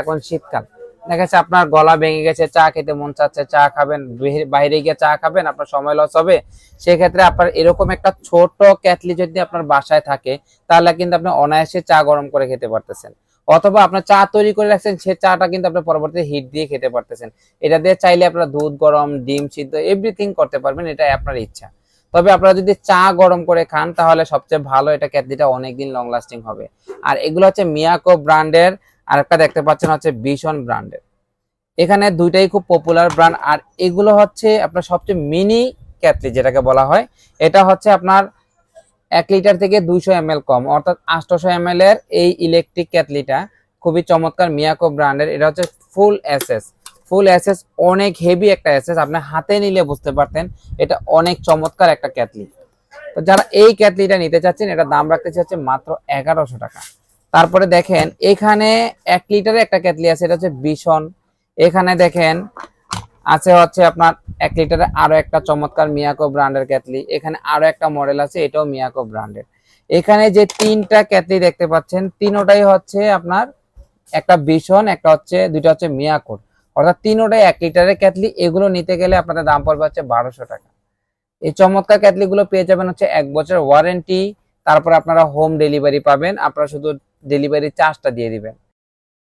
এখন শীতকাল, দেখা যাচ্ছে আপনার গলা ভেঙে গেছে, চা খেতে মন চাচ্ছে, চা খাবেন, বাইরে গিয়ে চা খাবেন, আপনার সময় লস হবে। সেক্ষেত্রে আপনার এরকম একটা ছোট কেটলি যদি আপনার বাসায় থাকে, তাহলে কিন্তু আপনি অনায়াসে চা গরম করে খেতে পারতেছেন। অথবা আপনার চা তৈরি করে রাখছেন, সে চাটা কিন্তু আপনি পরবর্তীতে হিট দিয়ে খেতে পারতেছেন। এটা দিয়ে চাইলে আপনারা দুধ গরম, ডিম সিদ্ধ এভরিথিং করতে পারবেন, এটা আপনার ইচ্ছা। তবে আপনারা যদি চা গরম করে খান তাহলে সবচেয়ে ভালো, এটা কেটলিটা অনেকদিন লং লাস্টিং হবে। আর এগুলো হচ্ছে মিয়াকো ব্র্যান্ডের, আর একটা দেখতে পাচ্ছেন হচ্ছে বিশন ব্র্যান্ডের। এখানে দুইটাই খুব পপুলার ব্র্যান্ড। আর এগুলো হচ্ছে আপনার সবচেয়ে মিনি কেটলি যেটাকে বলা হয়। এটা হচ্ছে আপনার 1 লিটার থেকে 200 ml কম, অর্থাৎ 800 ml এর এই ইলেকট্রিক কেটলিটা খুবই চমৎকার, মিয়াকো ব্র্যান্ডের। এটা হচ্ছে ফুল এসএস, অনেক হেভি একটা এসএস, আপনি হাতে নিলে বুঝতে পারতেন এটা অনেক চমৎকার একটা কেটলি। তো যারা এই কেটলিটা নিতে চাচ্ছেন, এটা দাম রাখতে চাচ্ছে মাত্র 1100 টাকা। তারপরে দেখেন এখানে 1 লিটারের একটা কেটলি আছে, এটা হচ্ছে বিশন। এখানে দেখেন আছে হচ্ছে আপনার 1 লিটারে আরো একটা চমৎকার মিয়াকো ব্র্যান্ডের কেটলি। এখানে আরো একটা মডেল আছে, এটাও মিয়াকো ব্র্যান্ডের। এখানে যে 3টা কেটলি দেখতে পাচ্ছেন, তিনোটাই হচ্ছে আপনার, একটা বিশন, একটা হচ্ছে, দুইটা হচ্ছে মিয়াকোর, অর্থাৎ তিনোটাই 1 লিটারের কেটলি। এগুলো নিতে গেলে আপনাদের দাম পড়বে হচ্ছে 1200 টাকা। এই চমৎকার কেটলি গুলো পেয়ে যাবেন হচ্ছে 1 বছর ওয়ারেন্টি। তারপর আপনারা হোম ডেলিভারি পাবেন, আপনারা শুধু ডেলিভারি চার্জটা দিয়ে দিবেন।